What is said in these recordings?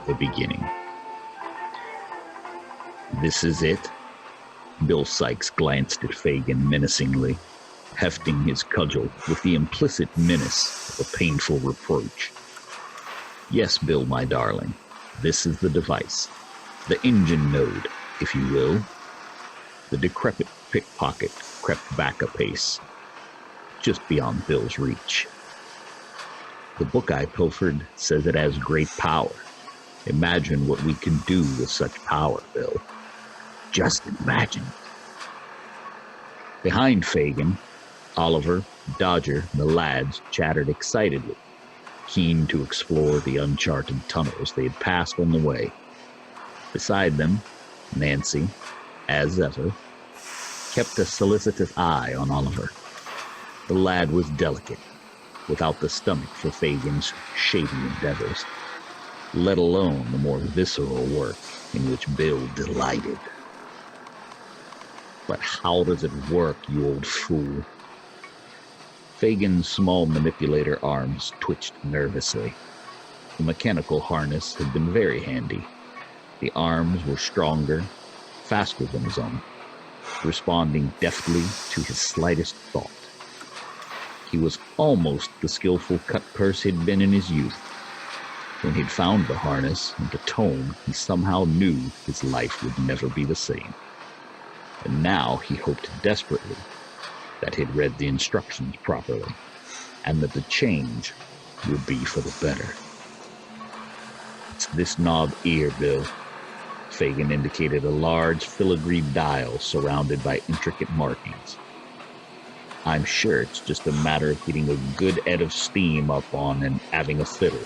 the beginning. This is it? Bill Sykes glanced at Fagin menacingly, hefting his cudgel with the implicit menace of a painful reproach. Yes, Bill, my darling, this is the device, the engine node, if you will. The decrepit pickpocket crept back a pace, just beyond Bill's reach. The book I pilfered says it has great power. Imagine what we can do with such power, Bill. Just imagine. Behind Fagin, Oliver, Dodger, and the lads chattered excitedly, keen to explore the uncharted tunnels they had passed on the way. Beside them, Nancy, as ever, kept a solicitous eye on Oliver. The lad was delicate, without the stomach for Fagin's shady endeavors, let alone the more visceral work in which Bill delighted. But how does it work, you old fool? Fagin's small manipulator arms twitched nervously. The mechanical harness had been very handy. The arms were stronger, faster than his own, responding deftly to his slightest thought. He was almost the skillful cut-purse he'd been in his youth. When he'd found the harness and the tome, he somehow knew his life would never be the same. And now he hoped desperately that he'd read the instructions properly, and that the change would be for the better. It's this knob here, Bill. Fagin indicated a large filigree dial surrounded by intricate markings. I'm sure it's just a matter of getting a good head of steam up on and having a fiddle.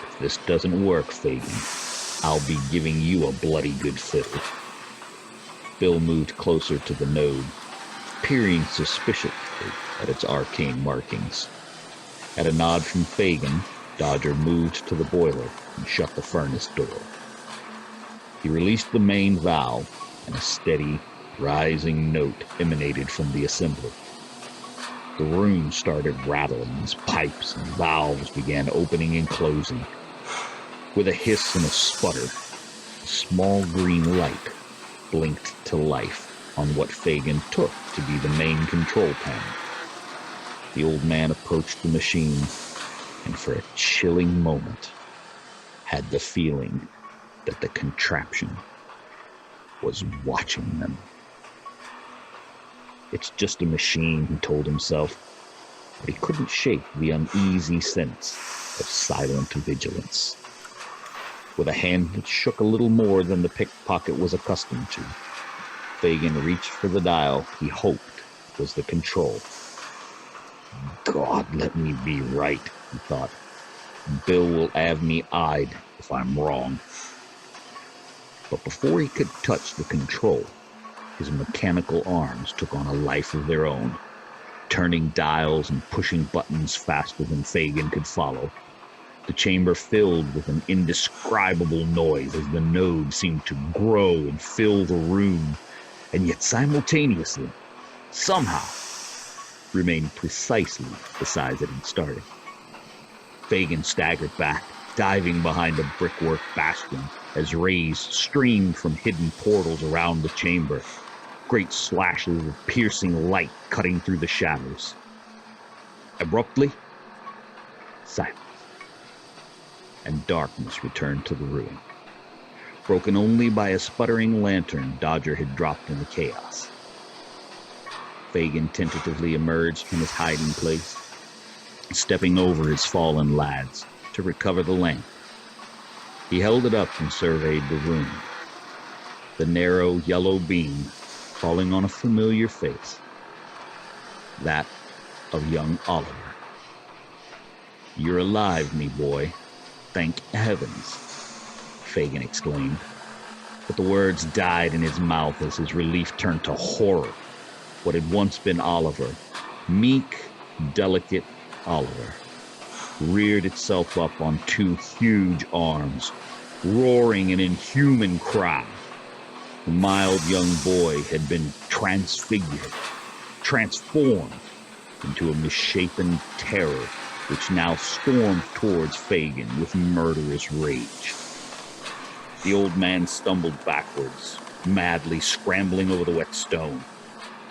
If this doesn't work, Fagin, I'll be giving you a bloody good fiddle. Bill moved closer to the node, peering suspiciously at its arcane markings. At a nod from Fagin, Dodger moved to the boiler and shut the furnace door. He released the main valve, and a steady, rising note emanated from the assembly. The room started rattling as pipes and valves began opening and closing. With a hiss and a sputter, a small green light blinked to life on what Fagin took to be the main control panel. The old man approached the machine, and for a chilling moment, had the feeling that the contraption was watching them. It's just a machine, he told himself, but he couldn't shake the uneasy sense of silent vigilance. With a hand that shook a little more than the pickpocket was accustomed to, Fagin reached for the dial he hoped was the control. God, let me be right, he thought. Bill will have me eyed if I'm wrong. But before he could touch the control, his mechanical arms took on a life of their own, turning dials and pushing buttons faster than Fagin could follow. The chamber filled with an indescribable noise as the node seemed to grow and fill the room, and yet simultaneously, somehow, remained precisely the size it had started. Fagin staggered back, diving behind a brickwork bastion as rays streamed from hidden portals around the chamber, great slashes of piercing light cutting through the shadows. Abruptly, silence, and darkness returned to the room, broken only by a sputtering lantern Dodger had dropped in the chaos. Fagin tentatively emerged from his hiding place, stepping over his fallen lads to recover the lamp. He held it up and surveyed the room, the narrow yellow beam falling on a familiar face, that of young Oliver. You're alive, me boy. Thank heavens, Fagin exclaimed. But the words died in his mouth as his relief turned to horror. What had once been Oliver, meek, delicate Oliver, reared itself up on two huge arms, roaring an inhuman cry. The mild young boy had been transfigured, transformed into a misshapen terror which now stormed towards Fagin with murderous rage. The old man stumbled backwards, madly scrambling over the wet stone.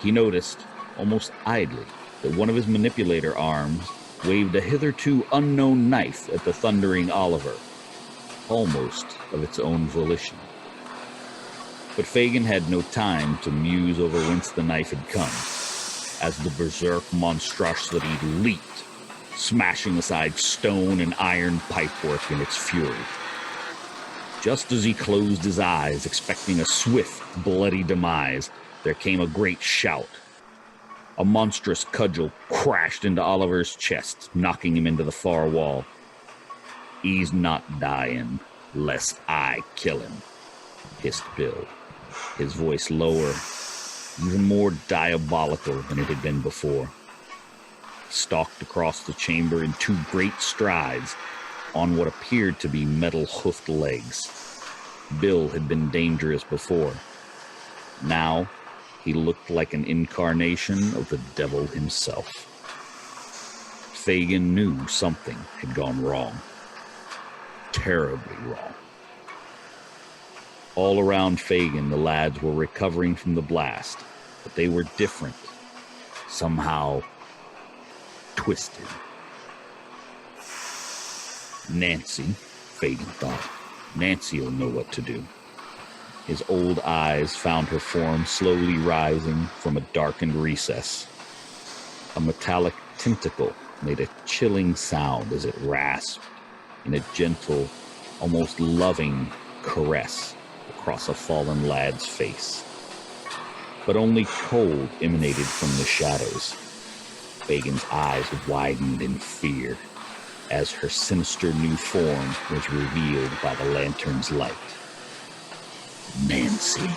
He noticed, almost idly, that one of his manipulator arms waved a hitherto unknown knife at the thundering Oliver, almost of its own volition. But Fagin had no time to muse over whence the knife had come, as the berserk monstrosity leaped, smashing aside stone and iron pipework in its fury. Just as he closed his eyes, expecting a swift, bloody demise, there came a great shout. A monstrous cudgel crashed into Oliver's chest, knocking him into the far wall. "He's not dying, lest I kill him," hissed Bill, his voice lower, even more diabolical than it had been before. He stalked across the chamber in 2 great strides, on what appeared to be metal-hoofed legs. Bill had been dangerous before. Now, he looked like an incarnation of the devil himself. Fagin knew something had gone wrong. Terribly wrong. All around Fagin, the lads were recovering from the blast, but they were different. Somehow twisted. Nancy, Fagin thought. Nancy'll know what to do. His old eyes found her form slowly rising from a darkened recess. A metallic tentacle made a chilling sound as it rasped in a gentle, almost loving caress across a fallen lad's face. But only cold emanated from the shadows. Fagin's eyes widened in fear as her sinister new form was revealed by the lantern's light. "Nancy,"